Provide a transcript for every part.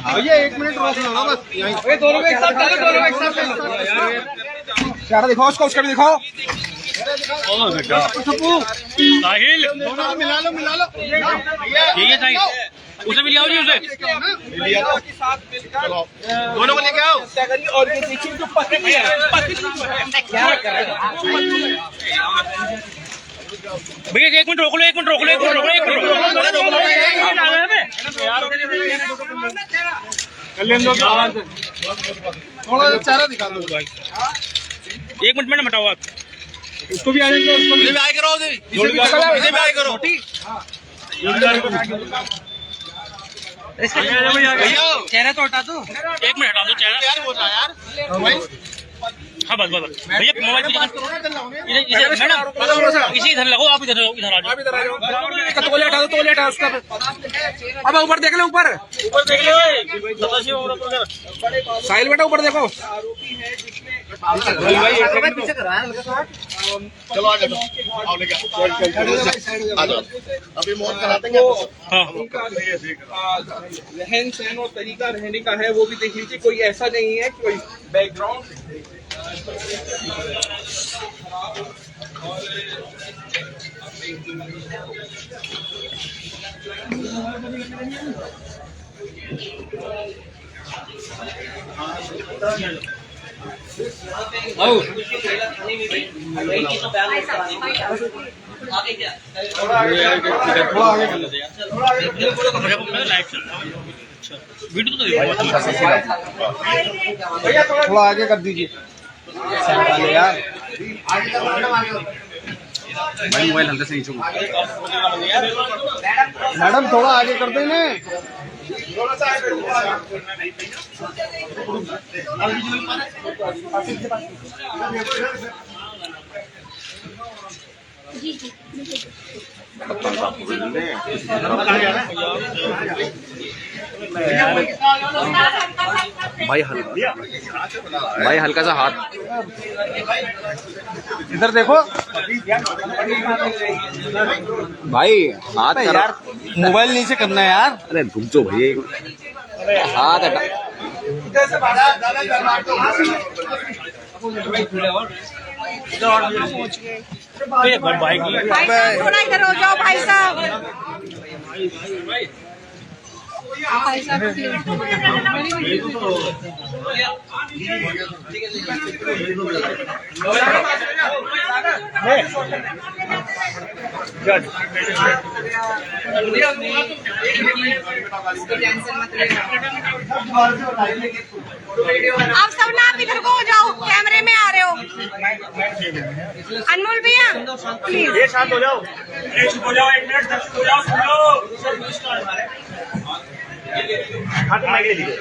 भैया 1 मिनट रोक लो ना बस यहीं। दोनों को एक साथ डालो, दोनों को एक साथ चेहरा दिखाओ उसका, उसका भी दिखाओ। साहिल दोनों को मिला लो, मिला लो। ये साहिल उसे भी ले आओ जी, उसे दोनों को लेके आओ। और ये देखिए जो पत्नी है, क्या कर रहे हैं? भैया 1 मिनट रोक लो, 1 मिनट रोक लो, 1 मिनट रोक लो, 1 मिनट रोक लो। थोड़ा चेहरा दिखा दो भाई। 1 मिनट में हटाओ आप। उसको भी आएंगे, उसको भी आए करो, इसे भी आए करो। चेहरा तो हटा दो। 1 मिनट हटा दो चेहरा। हाँ बस बस भैया मोबाइल मैडम इसी इधर लगो, आप इधर इधर आ जाओ। तोले हटा दो, तोले हटा उसका। अब ऊपर देख लो, ऊपर देख लो साहिल बेटा ऊपर देखो। चलो आ जाओ, आओ लेके आ जाओ। अभी मोहन करा देंगे। रहन सहन और तरीका रहने का है वो भी देख लीजिए। कोई ऐसा नहीं है कोई बैकग्राउंड। आगे क्या थोड़ा आगे कर लेते हैं। वीडियो तो थोड़ा आगे कर दीजिए यार। भाई मोबाइल हल्का से नीचे मैडम, थोड़ा आगे कर दो ना। जी जी भाई हल्का सा हाथ इधर देखो भाई, हाथ यार मोबाइल नीचे करना है यार। अरे रुक जाओ भैया, हाथ हटा। बाइक थोड़ा इधर हो जाओ भाई साहब। भाई साहब आप सब ना आप इधर को हो जाओ, कैमरे में आ रहे हो। अनमोल भैया प्लीज ये शांत हो जाओ, चुप हो जाओ, 1 मिनट दर्शक हो जाओ, सुन लो।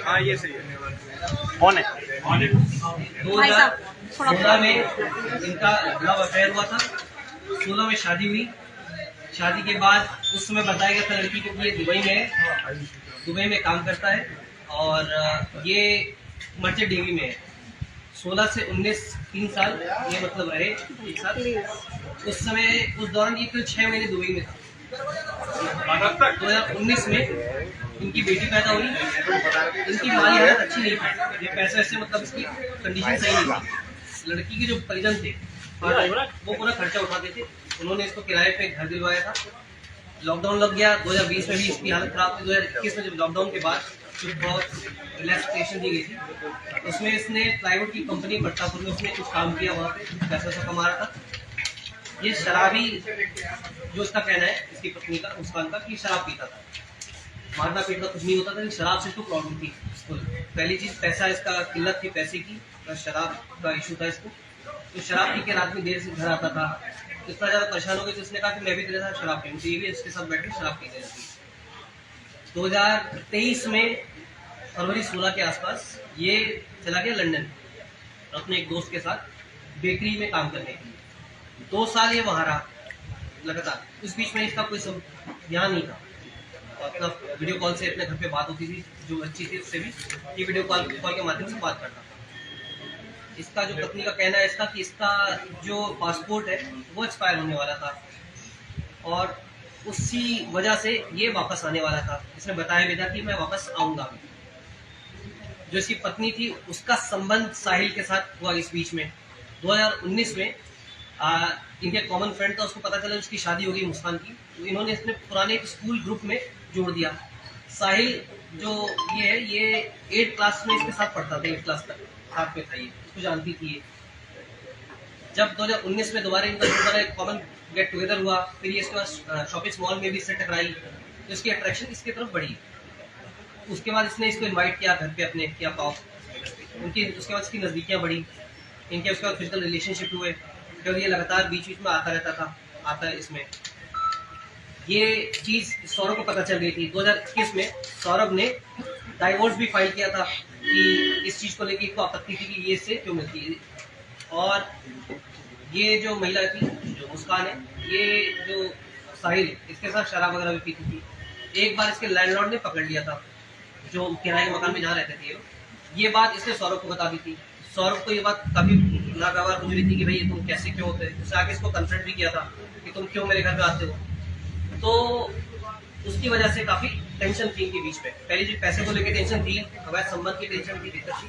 हाँ ये सही है। कौन है? भाई साहब थोड़ा 2016 में इनका लव अफेयर हुआ था। 16 में शादी हुई। शादी के बाद उस समय बताया गया था लड़की को कि ये दुबई में काम करता है और ये मर्चेंट नेवी में है। 16 से 19 3 साल ये मतलब रहे एक साथ। उस समय उस दौरान ये कुल 6 महीने दुबई में था। 2019 में इनकी बेटी पैदा हुई। इनकी माली हालत अच्छी नहीं थी, ये पैसे ऐसे मतलब इसकी कंडीशन सही नहीं थी। लड़की के जो परिजन थे वो पूरा खर्चा उठाते थे। उन्होंने इसको किराए पे घर दिलवाया था। लॉकडाउन लग गया 2020 में भी इसकी हालत खराब थी। 2021 में जब लॉकडाउन के बाद जो बहुत रिलैक्सेशन दी गई थी उसमें इसने प्लाईवुड की कंपनी पट्टापुर में उसने कुछ काम किया, वहाँ पे पैसा कमा रहा था। ये शराबी, जो इसका कहना है इसकी पत्नी का मुस्कान का, कि शराब पीता था। मारना पीटना कुछ नहीं होता था, शराब से इसको प्रॉब्लम थी। पहली चीज पैसा, इसका किल्लत थी पैसे की, प्लस शराब का इशू था इसको। तो शराब पी के रात में देर से घर आता था। इतना ज्यादा परेशान हो गया तो इसने कहा कि मैं भी तेरे साथ शराब पीऊँ, तो ये भी इसके साथ बैठ के शराब पीते रहती। 2023 में फरवरी 16 के आसपास ये चला गया लंदन अपने एक दोस्त के साथ बेकरी में काम करने के लिए। 2 साल ये वहाँ रहा लगातार। उस बीच में इसका कोई ध्यान नहीं था। अपना वीडियो कॉल से अपने घर पे बात होती थी, जो अच्छी थी उससे भी ये वीडियो कॉल के माध्यम से बात करता था। इसका जो पत्नी का कहना है इसका कि इसका जो पासपोर्ट है वो एक्सपायर होने वाला था और उसी वजह से ये वापस आने वाला था। इसने बताया भी था कि मैं वापस आऊंगा। जो इसकी पत्नी थी उसका संबंध साहिल के साथ हुआ इस बीच में 2019 में। इनके कॉमन फ्रेंड था, उसको पता चला उसकी शादी हो गई मुस्कान की, तो इन्होंने अपने पुराने स्कूल ग्रुप में जोड़ दिया। साहिल जो ये है ये 8th क्लास में इसके साथ पढ़ता था, 8th क्लास तक साथ में था, ये इसको जानती थी ये। जब 2019 में दोबारा इनका कॉमन गेट टुगेदर हुआ, फिर ये इसके पास शॉपिंग मॉल में भी इससे टकराई, तो इसकी अट्रैक्शन इसकी तरफ बढ़ी। उसके बाद इसने इसको इनवाइट किया घर पे अपने, किया पाओ उनकी, उसके बाद इसकी नज़दीकियाँ बढ़ी, इनके उसके बाद फिजिकल रिलेशनशिप हुए, फिर ये लगातार बीच बीच में आता रहता था, आता है इसमें। ये चीज़ सौरभ को पता चल गई थी। 2021 में सौरभ ने डाइवोर्स भी फाइल किया था कि इस चीज़ को लेकर इसको आपत्ति थी कि ये इससे क्यों मिलती है। और ये जो महिला थी, जो मुस्कान है, ये जो साहिल, इसके साथ शराब वगैरह भी पीती थी। एक बार इसके लैंडलॉर्ड ने पकड़ लिया था, जो किराए के मकान में जहाँ रहते थे। ये बात इसने सौरभ को बता दी थी। सौरभ को ये बात काफ़ी नागवार गुजरी थी कि भाई तुम कैसे क्यों होते हैं। उससे आगे इसको कंफ्रंट भी किया था कि तुम क्यों मेरे घर पे आते हो। तो उसकी वजह से काफ़ी टेंशन थी इनके बीच में। पहले जो पैसे को लेकर टेंशन थी, अवैध संबंध की टेंशन की दिक्कत थी।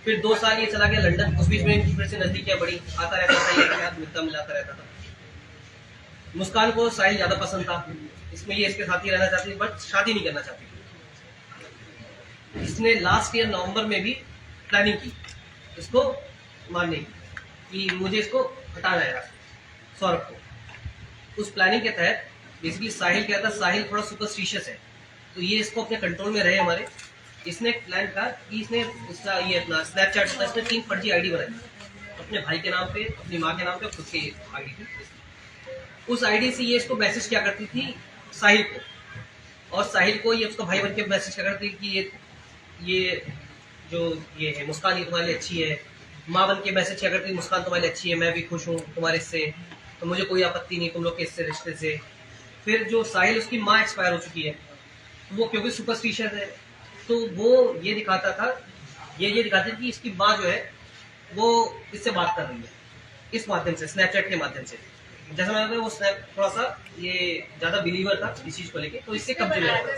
फिर 2 साल ये चला गया लंदन, उस बीच में इनकी फिर से नजदीकियाँ बढ़ी, आता रहता था, ये के साथ मिलता मिलाता रहता था। मुस्कान को साहिल ज़्यादा पसंद था, इसमें ये इसके साथ ही रहना चाहती थी, बट शादी नहीं करना चाहती। इसने लास्ट ईयर नवंबर में भी प्लानिंग की इसको मारने की, कि मुझे इसको हटाना है सौरभ को। उस प्लानिंग के तहत बेसिकली साहिल क्या था, साहिल थोड़ा सुपरस्टिशियस है, तो ये इसको अपने कंट्रोल में रहे हमारे। इसने प्लान था कि इसने इसका ये अपना स्नैपचैट था, इसने 3 फर्जी आईडी बनाई, अपने भाई के नाम पे, अपनी माँ के नाम पे, खुद की आईडी थी। उस आईडी से ये इसको मैसेज क्या करती थी साहिल को, और साहिल को ये उसका भाई बन के मैसेज क्या करती थी कि ये जो ये है मुस्कान, ये तुम्हारे लिए अच्छी है। माँ बन के मैसेज क्या करती, मुस्कान तुम्हारे लिए अच्छी है, मैं भी खुश हूँ तुम्हारे से, तो मुझे कोई आपत्ति नहीं तुम लोग के इससे रिश्ते से। फिर जो साहिल, उसकी माँ एक्सपायर हो चुकी है, वो क्योंकि सुपरस्टिशियस है, तो वो ये दिखाता था, ये दिखाती थी कि इसकी माँ जो है वो इससे बात कर रही है इस माध्यम से, स्नैपचैट के माध्यम से। जैसा मैंने वो स्नैप थोड़ा सा ये ज़्यादा बिलीवर था इस चीज़ को लेके, तो इससे कब्जे में आया।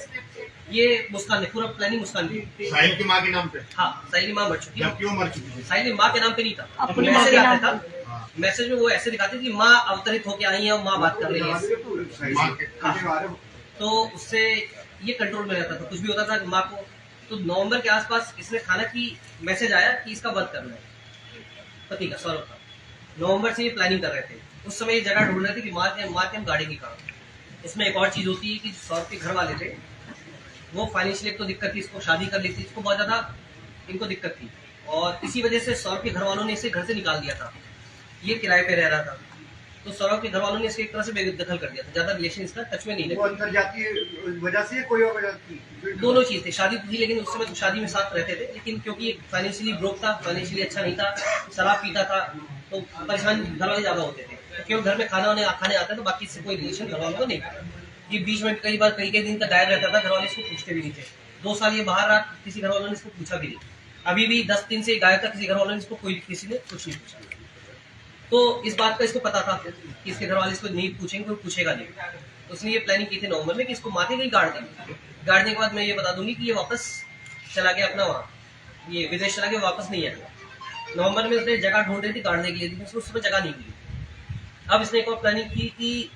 ये मुस्कान ने पूरा प्लानिंग मुस्कान की, साहिल की माँ के नाम पे। हाँ, साहिल की माँ मर चुकी है। क्यों मर चुकी है? साहिल की माँ के नाम पे नहीं था, अपनी माँ के नाम था। मैसेज में वो ऐसे दिखाती थी माँ अवतरित होके आई है और माँ बात कर रही है। हाँ, तो उससे ये कंट्रोल में रहता था, कुछ भी होता था माँ को। तो नवंबर के आसपास इसने खाना की मैसेज आया कि इसका वध करना है, पति का, सौरभ का। नवंबर से ये प्लानिंग कर रहे थे। उस समय ये जगह ढूंढ रहे थे कि मार के हम गाड़ी की कहाँ। इसमें एक और चीज़ होती है कि सौरभ के घर वाले थे, वो फाइनेंशियली एक तो दिक्कत थी, इसको शादी कर ली थी, इसको बहुत ज़्यादा इनको दिक्कत थी, और इसी वजह से सौरभ के घर वालों ने इसे घर से निकाल दिया था। ये किराए पे रह रहा था, तो सौरभ के घर वालों ने इसे एक तरह से बेदखल कर दिया था, ज़्यादा रिलेशन इसका टच में नहीं लगा। वो अंदर जाती वजह से कोई और वजह थी? दोनों चीज़ थी, शादी थी, लेकिन उस समय तो शादी में साथ रहते थे, लेकिन क्योंकि फाइनेंशियली ब्रोक था, फाइनेंशियली अच्छा नहीं था, शराब पीता था, तो परेशान घर वाले ज़्यादा होते थे। तो केवल घर में खाने आता तो बाकी से कोई रिलेशन घर वालों को नहीं था। ये बीच में कई बार कई दिन का गायब रहता था, घर वाले इसको पूछते भी नहीं थे। 2 साल ये बाहर रहा, किसी घर वालों ने इसको पूछा भी नहीं। अभी भी 10 दिन से गायब था, किसी घर वालों ने इसको किसी ने कुछ नहीं पूछा। तो इस बात का इसको पता था कि इसके घर वाले इसको नहीं पूछेंगे, कोई पूछेगा नहीं, तो उसने ये प्लानिंग की थी नवंबर में कि इसको माथे कहीं गाड़ देंगे। गाड़ने के बाद मैं ये बता दूंगी कि ये वापस चला गया अपना वहाँ, ये विदेश चला गया, वापस नहीं आएगा। नवंबर में उसने जगह ढूंढ रही थी गाड़ने के लिए, लेकिन उसको उस समय जगह नहीं मिली। अब इसने एक और प्लानिंग की कि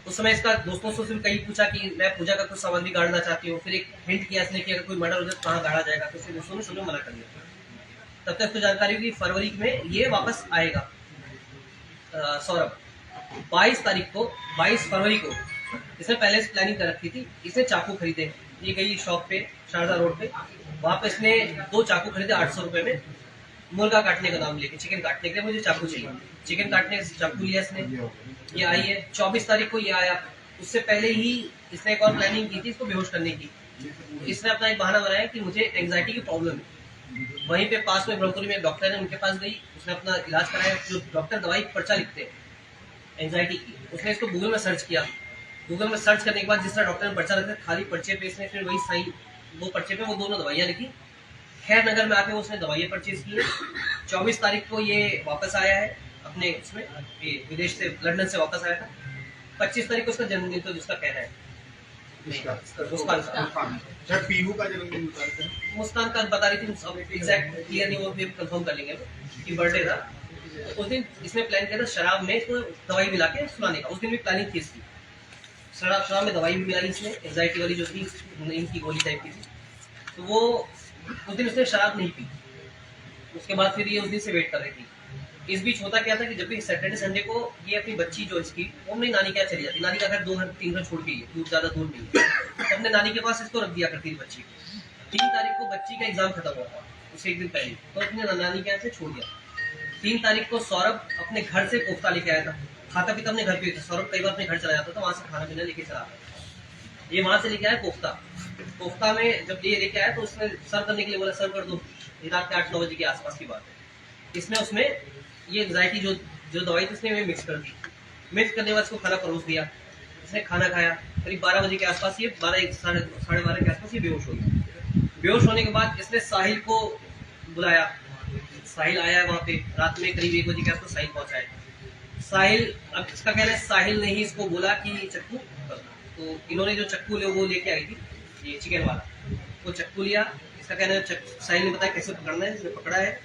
उस समय इसका दोस्तों से कहीं पूछा कि मैं पूजा का कुछ सामान भी गाड़ना चाहती हूँ। फिर एक हिंट किया इसने कि अगर कोई मर्डर हो जाए तो कहाँ गाड़ा जाएगा, तो उसके दोस्तों ने सुनो मना कर दिया। तब तक तो जानकारी हुई फरवरी में ये वापस आएगा सौरभ। 22 फरवरी को इसने पहले से प्लानिंग कर रखी थी। इसने चाकू खरीदे, ये गई शॉप पे शारदा रोड पे, वहाँ पे इसने 2 चाकू खरीदे 800 रुपये में, मुर्गा काटने का नाम लेके, चिकन काटने के लिए मुझे चाकू चाहिए। चिकन काटने से चाकू लिया इसने, ये आई है 24 तारीख को ये आया। उससे पहले ही इसने एक और प्लानिंग की थी इसको बेहोश करने की। इसने अपना एक बहाना बनाया कि मुझे एंग्जाइटी की प्रॉब्लम है। वहीं पे पास में ब्रह्मपुरी में एक डॉक्टर है, उनके पास गई, उसने अपना इलाज कराया। जो डॉक्टर दवाई पर्चा लिखते हैं एंग्जाइटी की, उसने इसको गूगल में सर्च किया। गूगल में सर्च करने के बाद जिस तरह डॉक्टर ने पर्चा लिखा, खाली पर्चे पे इसने फिर वही साइन, वो पर्चे पे वो दोनों दवाइयाँ लिखी। खैर नगर में आके उसने दवाइयाँ परचेज की। 24 तारीख को ये वापस आया है अपने उसमें, विदेश से, लंदन से वापस आया था। 25 तारीख को उसका जन्मदिन था जिसका कहना है मुस्कान का। सर पीहू का जन्मदिन बता रहे थे। मुस्कान का बता रही थी, अब एग्जैक्ट क्लियर नहीं, वो फिर कंफर्म कर लेंगे कि बर्थडे था। उस दिन इसने प्लान किया था शराब में इसको दवाई मिला के सुलाने का। उस दिन भी प्लानिंग थी इसकी, शराब में दवाई भी मिलाई इसने, एंजाइटी वाली जो थी इनकी गोली टाइप की थी। तो वो उस दिन उसने शराब नहीं पी। उसके बाद फिर ये उस दिन से वेट कर रही थी। इस बीच होता क्या था कि जब भी सैटरडे संडे को ये अपनी बच्ची जो इसकी वो अपनी नानी के यहाँ चली जाती। नानी का घर 2-3 घर छोड़ के ही है, ज्यादा दूर नहीं है। तो अपने नानी के पास इसको रख दिया करती थी बच्ची को। 3 तारीख को बच्ची का एग्जाम खत्म हुआ था, उससे एक दिन पहले, तो अपने नानी के यहाँ से छोड़ दिया। 3 तारीख को सौरभ अपने घर से कोफ्ता लेके आया था। खाता पीता अपने घर पे था। सौरभ कई बार अपने घर चला जाता था, वहां से खाना पीना लेके चला आता। ये वहां से लेके आया कोफ्ता। कोफ्ता में जब ये लेके आया तो उसने सर्व करने के लिए बोला, सर्व कर दो। रात के 8-9 बजे के आसपास की बात है। इसने उसमें ये एंजाइटी जो दवाई थी उसने मिक्स कर दी। मिक्स करने के बाद इसको खाना परोस दिया। इसने खाना खाया। करीब 12 बजे के आसपास, ये 12-12:30 के आसपास ये बेहोश हो गया। बेहोश होने के बाद इसने साहिल को बुलाया। साहिल आया वहाँ पे रात में करीब 1 बजे के आसपास साहिल पहुंचा है। साहिल, अब इसका कहना है साहिल ने ही इसको बोला कि चक्कू, तो इन्होंने जो चक्कू वो लेके आई थी, ये चिकन वाला, वो चक्कू लिया। इसका कहना है साहिल ने बताया कैसे पकड़ना है, इसने पकड़ा है।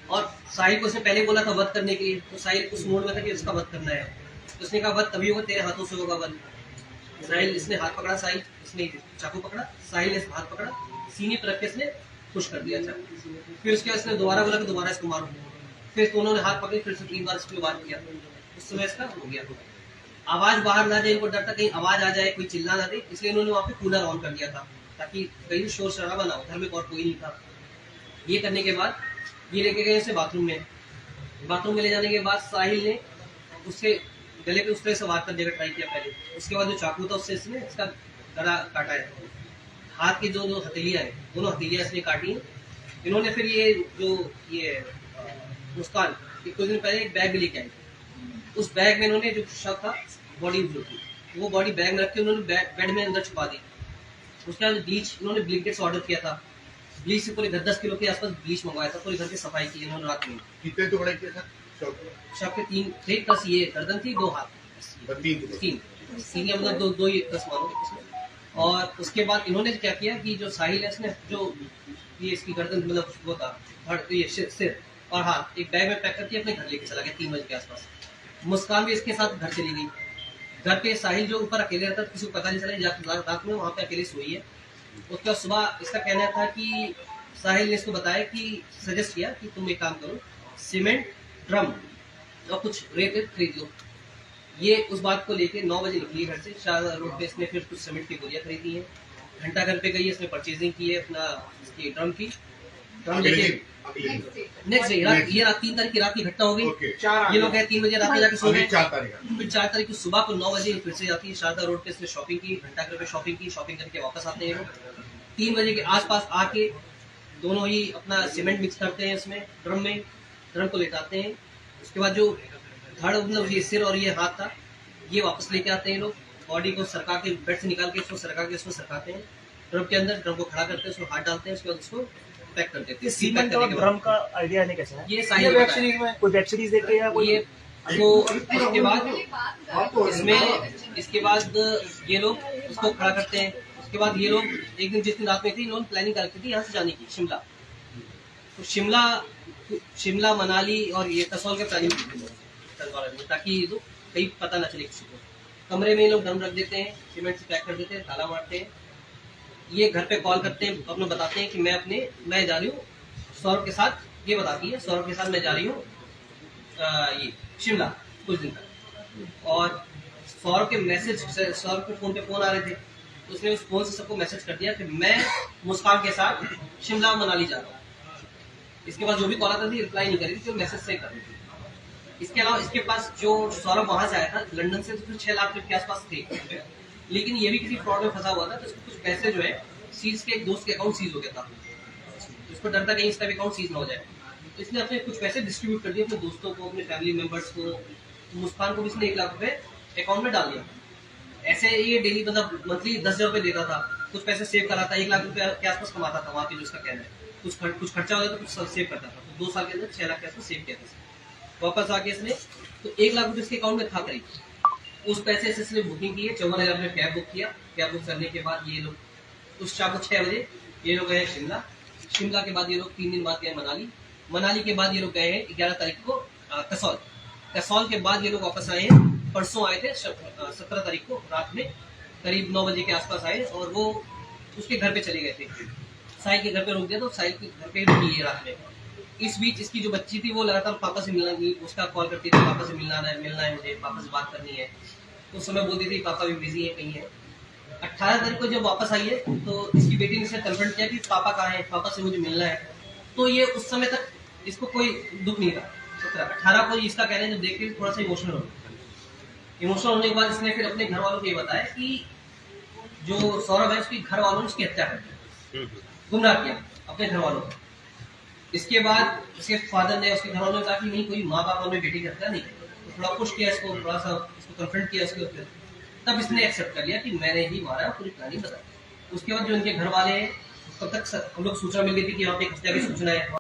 और साहिल को उसने पहले बोला था वध करने के लिए, तो साहिल उस मूड में था कि उसका वध करना है। तो उसने कहा वध तभी होगा तेरे हाथों से होगा वध। साहिल, इसने हाथ पकड़ा, साहिल इसने चाकू पकड़ा, साहिल ने हाथ पकड़ा, सीने पर रख के इसने पुश कर दिया चाकू। फिर उसके बाद इसने दोबारा बोला कि दोबारा इसको मारो। फिर दोनों ने हाथ पकड़े, फिर से 3 बार इसको वार किया। उस समय इसका हो गया। आवाज बाहर ना जाए, इनको डर था कहीं आवाज आ जाए, कोई चिल्ला ना दे, इसलिए इन्होंने वहाँ पे कूलर ऑन कर दिया था ताकि कहीं शोर शराबा ना हो। घर में और कोई नहीं था। ये करने के बाद ये लेके गए इसे बाथरूम में। बाथरूम में ले जाने के बाद साहिल ने उसके गले पे उस तरह से वार करने का ट्राई किया पहले। उसके बाद जो चाकू था उससे इसने इसका गला काटा है। हाथ की जो हथेलियां है, दोनों हथेलियां इसने काटी हैं। इन्होंने फिर ये मुस्कान कुछ दिन पहले एक बैग भी लेके आई। उस बैग में इन्होंने जो शव था, बॉडी जो थी, वो बॉडी बैग में रख के उन्होंने बेड में अंदर छुपा दी। उसके बाद ब्लीच इन्होंने ब्लिंकेट से ऑर्डर किया था। ब्लीच से पूरे 10 किलो के आसपास ब्लीच मंगवाया था। पूरे घर की सफाई की इन्होंने रात में। कितने टुकड़े किए सर? शव के 3 थे, प्लस ये गर्दन थी, 2 हाथ, 3 सीनियर मतलब 2 ही प्लस मानो इसमें। और उसके बाद इन्होंने क्या किया कि जो साहिल है इसने जो ये इसकी गर्दन मतलब वो था, ये सिर और हाथ एक बैग में पैक करके अपने घर लेके चला गया 3 बजे के आसपास। मुस्कान भी इसके साथ घर चली गई। घर पे साहिल जो ऊपर अकेले रहता था, किसी को पता नहीं चला, रात में वहाँ पे अकेले सोई है। उसके बाद सुबह इसका कहना था कि साहिल ने इसको बताया कि सजेस्ट किया कि तुम एक काम करो, सीमेंट, ड्रम और कुछ रेत खरीद लो। ये उस बात को लेके 9 बजे निकली घर से। शाहजहां रोड पे इसने फिर कुछ सीमेंट की गोलियां खरीदी हैं। घंटा घर पे गई है, इसने परचेजिंग की है अपना इसकी ड्रम की। ड्रम लेके नेक्स्ट डे ये रात 3 तारीख की रात की घटना हो गई। ये लोग 3 बजे रात में जाके सो गए। 4 तारीख फिर 4 तारीख को सुबह को 9 बजे फिर से जाती है शारदा रोड पे। इसने शॉपिंग की, घंटा घर पे शॉपिंग की, शॉपिंग करके वापस आते हैं। 3 बजे के आसपास आके दोनों ही अपना सीमेंट मिक्स करते हैं इसमें ड्रम में, ड्रम को लेटाते हैं। उसके बाद जो धड़ मतलब ये सिर और ये हाथ था ये वापस लेके आते हैं लोग। बॉडी को सरका के बेड से निकाल के इसको सरका के इसको सरकाते हैं ड्रम के अंदर। ड्रम को खड़ा करते हैं, उसको हाथ डालते हैं, उसके बाद उसको पैक कर देते हैं। सीमेंट और ड्रम का आइडिया नहीं कैसा है? ये साहिल वेब सीरीज में कोई वेब सीरीज देख के या कोई ये तो इसके बाद ये लोग उसको खड़ा करते हैं। उसके बाद ये लोग एक दिन जिस दिन रात में थी, इन्होंने प्लानिंग कर रखी थी यहाँ से जाने की शिमला। तो शिमला मनाली और ये कसौल के प्लानिंग की थी ताकि लोग कहीं पता ना चले किसी को। कमरे में ये लोग ड्रम रख देते हैं, सीमेंट से पैक कर देते हैं, ताला मारते हैं। ये घर पे कॉल करते हैं, अपने बताते हैं कि मैं जा रही हूँ सौरभ के साथ। ये बताती है सौरभ के साथ मैं जा रही हूँ ये शिमला कुछ दिन तक। और सौरभ के मैसेज, सौरभ के फोन पे फोन आ रहे थे, तो उसने उस फोन से सबको मैसेज कर दिया कि मैं मुस्कान के साथ शिमला मनाली जा रहा हूँ। इसके बाद जो भी कॉल आता थी रिप्लाई नहीं कर रही थी, मैसेज से कर रही थी। इसके अलावा इसके पास जो सौरभ वहां से आया था लंदन से, तो 6 लाख के आसपास थे। लेकिन ये भी किसी फ्रॉड में फंसा हुआ था, तो इसको कुछ पैसे जो है सीज के एक दोस्त के अकाउंट सीज हो गया था। इसको डर था कहीं इसका भी अकाउंट सीज ना हो जाए, तो इसने अपने कुछ पैसे डिस्ट्रीब्यूट कर दिए अपने दोस्तों को, अपने फैमिली मेंबर्स को। मुस्कान को भी इसने 1 लाख रुपए अकाउंट में डाल दिया। ऐसे ये डेली मतलब मंथली 10,000 रुपए देता था, कुछ पैसे सेव करा था, 1 लाख रुपए के आसपास कमाता था वहाँ पे। जो उसका कहना है कुछ खर्चा हो जाता तो कुछ सेव करता था। तो 2 साल के अंदर 6 लाख के आसपास सेव किया था। वापस आके इसने तो 1 लाख रुपए इसके अकाउंट में था करीब। उस पैसे से इसने बुकिंग की है, 54,000 में कैब बुक किया। कैब बुक करने के बाद ये लोग उस शाम को 6 बजे ये लोग गए शिमला। शिमला के बाद ये लोग 3 दिन बाद गए मनाली। मनाली के बाद ये लोग गए हैं 11 तारीख को कसौल। कसौल के बाद ये लोग वापस आए हैं, परसों आए थे 17 तारीख को रात में करीब 9 बजे के आसपास आए और वो उसके घर पे चले गए थे। साहिल के घर पे रुक गया तो साहिल के घर पे रुकी है रात में। इस बीच इसकी जो बच्ची थी वो लगातार पापा से मिलना की उसका कॉल करती थी, पापा से मिलना है मुझे, पापा से बात करनी है। तो उस समय बोलती थी पापा भी बिजी है, कहीं है। 18 तारीख को जब वापस आई है तो इसकी बेटी ने इससे कन्फर्म किया कि पापा कहाँ है, पापा से मुझे मिलना है। तो ये उस समय तक इसको कोई दुख नहीं था। 18 को इसका कहना है जब देख के थोड़ा सा इमोशनल हो गया। इमोशनल होने के बाद इसने फिर अपने घर वालों को ये बताया कि जो सौरभ है उसके घर वालों ने उसकी हत्या कर दी, गुमराह किया अपने घर वालों को। इसके बाद उसके फादर ने उसके घर वालों ने कहा कि नहीं कोई माँ बाप अपने बेटी की हत्या नहीं की। तो थोड़ा पुश किया इसको, थोड़ा सा इसको कन्फ्रंट किया इसके ऊपर, तब इसने एक्सेप्ट कर लिया कि मैंने ही मारा, पूरी कहानी बताई। उसके बाद जो इनके घर वाले हैं तब तक हम लोग सूचना मिल गई थी कि यहाँ पे एक हत्या की सूचना है।